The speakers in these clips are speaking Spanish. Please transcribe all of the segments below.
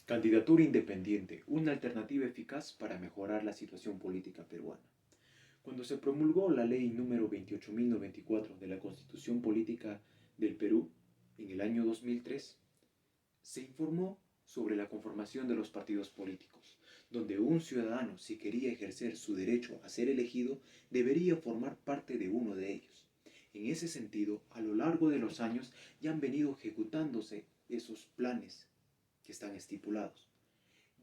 Candidatura independiente, una alternativa eficaz para mejorar la situación política peruana. Cuando se promulgó la ley número 28.094 de la Constitución Política del Perú en el año 2003, se informó sobre la conformación de los partidos políticos, donde un ciudadano, si quería ejercer su derecho a ser elegido, debería formar parte de uno de ellos. En ese sentido, a lo largo de los años ya han venido ejecutándose esos planes que están estipulados,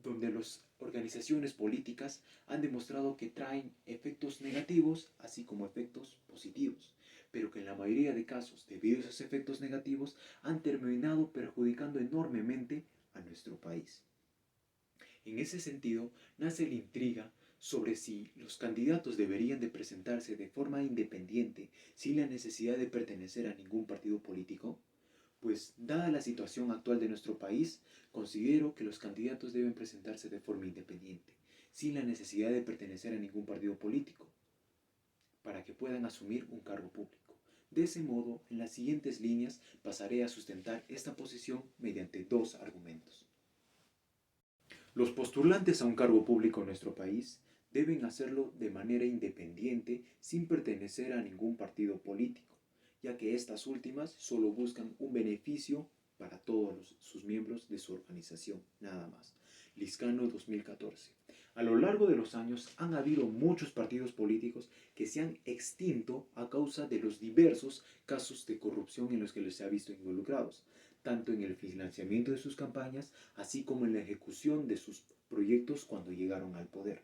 donde las organizaciones políticas han demostrado que traen efectos negativos así como efectos positivos, pero que en la mayoría de casos, debido a esos efectos negativos, han terminado perjudicando enormemente a nuestro país. En ese sentido, nace la intriga sobre si los candidatos deberían de presentarse de forma independiente sin la necesidad de pertenecer a ningún partido político. Pues, dada la situación actual de nuestro país, considero que los candidatos deben presentarse de forma independiente, sin la necesidad de pertenecer a ningún partido político, para que puedan asumir un cargo público. De ese modo, en las siguientes líneas pasaré a sustentar esta posición mediante dos argumentos. Los postulantes a un cargo público en nuestro país deben hacerlo de manera independiente sin pertenecer a ningún partido político, ya que estas últimas solo buscan un beneficio para todos sus miembros de su organización, nada más. Liscano 2014. A lo largo de los años han habido muchos partidos políticos que se han extinto a causa de los diversos casos de corrupción en los que les se ha visto involucrados, tanto en el financiamiento de sus campañas, así como en la ejecución de sus proyectos cuando llegaron al poder.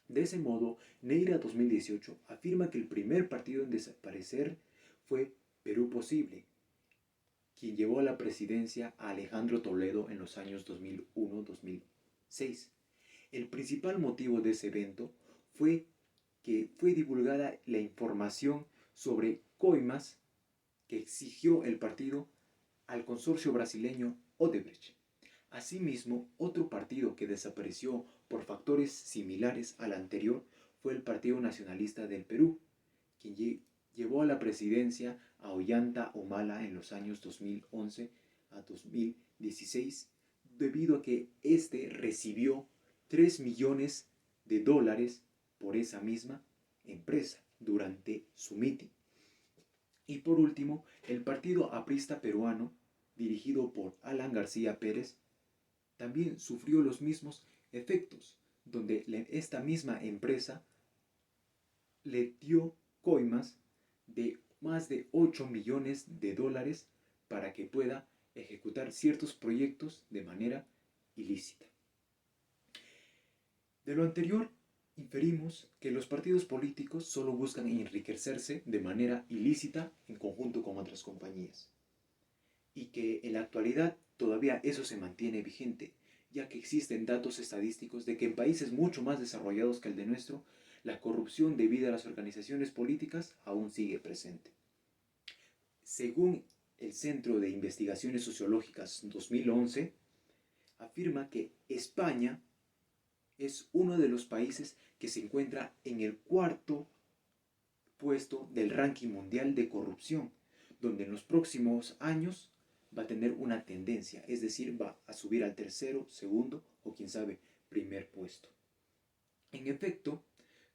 De ese modo, Neira 2018 afirma que el primer partido en desaparecer fue Perú Posible, quien llevó a la presidencia a Alejandro Toledo en los años 2001-2006. El principal motivo de ese evento fue que fue divulgada la información sobre coimas que exigió el partido al consorcio brasileño Odebrecht. Asimismo, otro partido que desapareció por factores similares al anterior fue el Partido Nacionalista del Perú, quien llevó a la presidencia a Ollanta Humala en los años 2011 a 2016, debido a que éste recibió 3 millones de dólares por esa misma empresa durante su mitin. Y por último, el Partido Aprista Peruano, dirigido por Alan García Pérez, también sufrió los mismos efectos, donde esta misma empresa le dio coimas de más de 8 millones de dólares para que pueda ejecutar ciertos proyectos de manera ilícita. De lo anterior, inferimos que los partidos políticos solo buscan enriquecerse de manera ilícita en conjunto con otras compañías, y que en la actualidad todavía eso se mantiene vigente, ya que existen datos estadísticos de que en países mucho más desarrollados que el de nuestro, la corrupción debido a las organizaciones políticas aún sigue presente. Según el Centro de Investigaciones Sociológicas 2011, afirma que España es uno de los países que se encuentra en el cuarto puesto del ranking mundial de corrupción, donde en los próximos años va a tener una tendencia, es decir, va a subir al tercero, segundo o quién sabe, primer puesto. En efecto,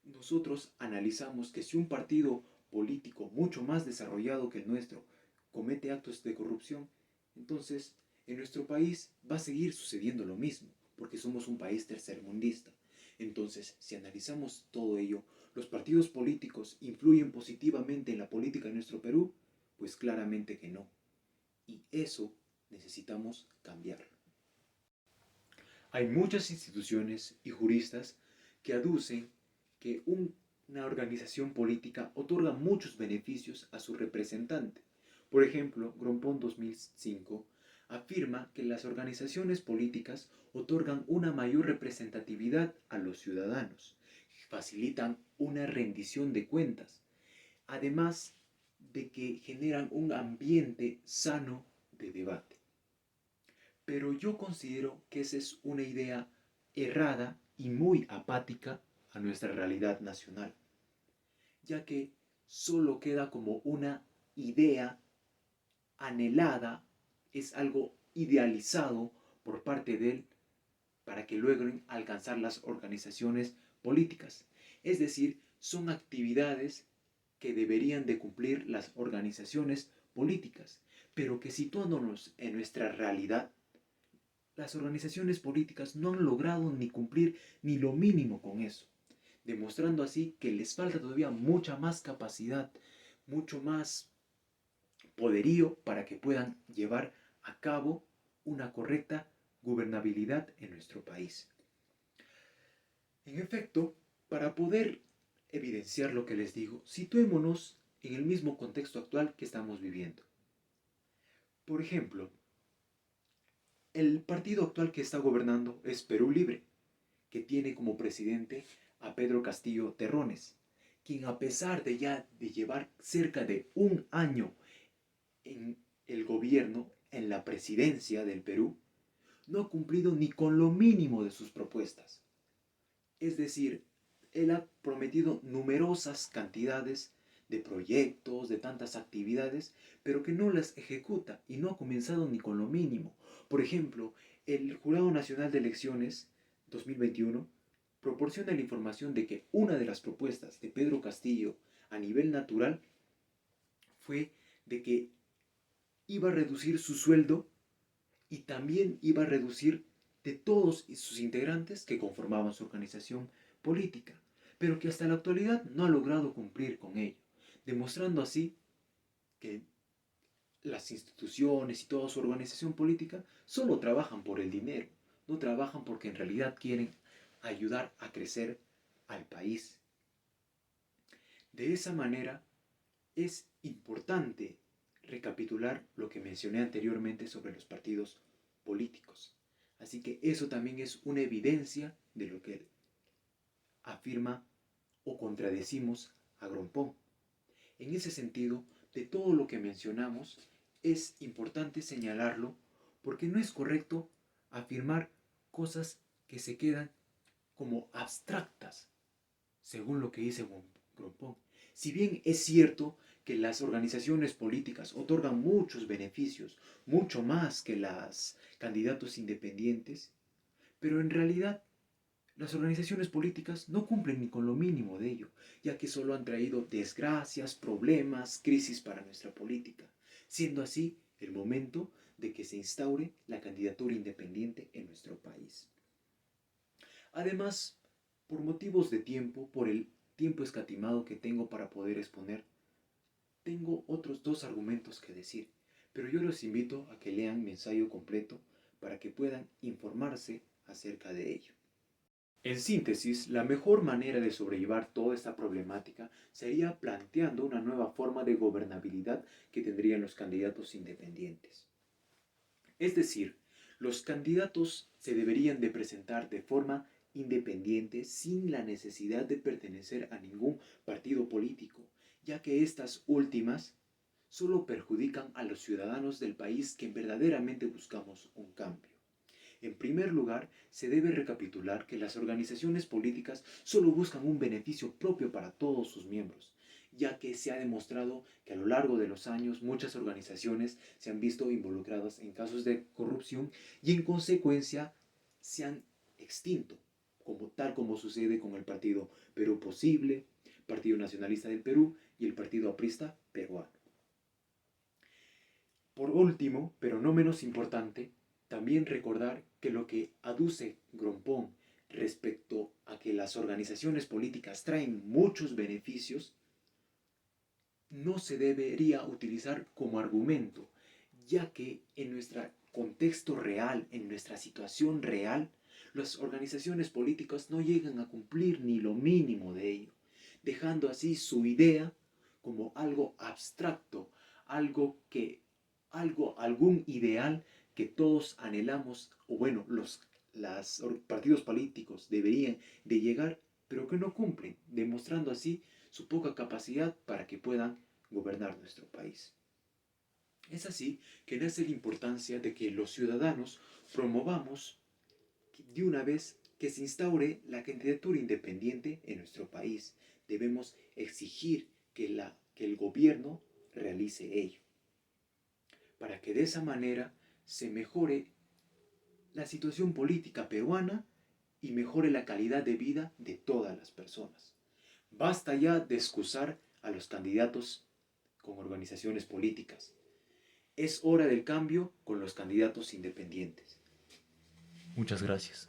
nosotros analizamos que si un partido político mucho más desarrollado que el nuestro comete actos de corrupción, entonces en nuestro país va a seguir sucediendo lo mismo, porque somos un país tercermundista. Entonces, si analizamos todo ello, ¿los partidos políticos influyen positivamente en la política de nuestro Perú? Pues claramente que no. Y eso necesitamos cambiarlo. Hay muchas instituciones y juristas que aducen que una organización política otorga muchos beneficios a su representante. Por ejemplo, Grompón 2005 afirma que las organizaciones políticas otorgan una mayor representatividad a los ciudadanos, facilitan una rendición de cuentas, además de que generan un ambiente sano de debate. Pero yo considero que esa es una idea errada y muy apática a nuestra realidad nacional, ya que solo queda como una idea anhelada, es algo idealizado por parte de él para que logren alcanzar las organizaciones políticas. Es decir, son actividades que deberían de cumplir las organizaciones políticas, pero que situándonos en nuestra realidad, las organizaciones políticas no han logrado ni cumplir ni lo mínimo con eso, demostrando así que les falta todavía mucha más capacidad, mucho más poderío para que puedan llevar a cabo una correcta gobernabilidad en nuestro país. En efecto, para poder evidenciar lo que les digo, situémonos en el mismo contexto actual que estamos viviendo. Por ejemplo, el partido actual que está gobernando es Perú Libre, que tiene como presidente a Pedro Castillo Terrones, quien a pesar de ya de llevar cerca de un año en el gobierno, en la presidencia del Perú, no ha cumplido ni con lo mínimo de sus propuestas. Es decir, él ha prometido numerosas cantidades de proyectos, de tantas actividades, pero que no las ejecuta y no ha comenzado ni con lo mínimo. Por ejemplo, el Jurado Nacional de Elecciones 2021 proporciona la información de que una de las propuestas de Pedro Castillo a nivel natural fue de que iba a reducir su sueldo y también iba a reducir de todos sus integrantes que conformaban su organización política, pero que hasta la actualidad no ha logrado cumplir con ello, demostrando así que las instituciones y toda su organización política solo trabajan por el dinero, no trabajan porque en realidad quieren ayudar a crecer al país. De esa manera, es importante recapitular lo que mencioné anteriormente sobre los partidos políticos. Así que eso también es una evidencia de lo que afirma o contradecimos a Grompón. En ese sentido, de todo lo que mencionamos, es importante señalarlo porque no es correcto afirmar cosas que se quedan como abstractas, según lo que dice Grompón. Si bien es cierto que las organizaciones políticas otorgan muchos beneficios, mucho más que los candidatos independientes, pero en realidad las organizaciones políticas no cumplen ni con lo mínimo de ello, ya que solo han traído desgracias, problemas, crisis para nuestra política, siendo así el momento de que se instaure la candidatura independiente en nuestro país. Además, por motivos de tiempo, por el tiempo escatimado que tengo para poder exponer, tengo otros dos argumentos que decir, pero yo los invito a que lean mi ensayo completo para que puedan informarse acerca de ello. En síntesis, la mejor manera de sobrellevar toda esta problemática sería planteando una nueva forma de gobernabilidad que tendrían los candidatos independientes. Es decir, los candidatos se deberían de presentar de forma independiente sin la necesidad de pertenecer a ningún partido político, ya que estas últimas solo perjudican a los ciudadanos del país que verdaderamente buscamos un cambio. En primer lugar, se debe recapitular que las organizaciones políticas solo buscan un beneficio propio para todos sus miembros, ya que se ha demostrado que a lo largo de los años muchas organizaciones se han visto involucradas en casos de corrupción y en consecuencia se han extinto, tal como sucede con el Partido Perú Posible, Partido Nacionalista del Perú y el Partido Aprista peruano. Por último, pero no menos importante, también recordar que lo que aduce Grompón respecto a que las organizaciones políticas traen muchos beneficios no se debería utilizar como argumento, ya que en nuestro contexto real, en nuestra situación real, las organizaciones políticas no llegan a cumplir ni lo mínimo de ello, dejando así su idea como algo abstracto, algún ideal que todos anhelamos, o bueno, los partidos políticos deberían de llegar, pero que no cumplen, demostrando así su poca capacidad para que puedan gobernar nuestro país. Es así que nace la importancia de que los ciudadanos promovamos de una vez que se instaure la candidatura independiente en nuestro país. Debemos exigir que el gobierno realice ello, para que de esa manera se mejore la situación política peruana y mejore la calidad de vida de todas las personas. Basta ya de excusar a los candidatos con organizaciones políticas. Es hora del cambio con los candidatos independientes. Muchas gracias.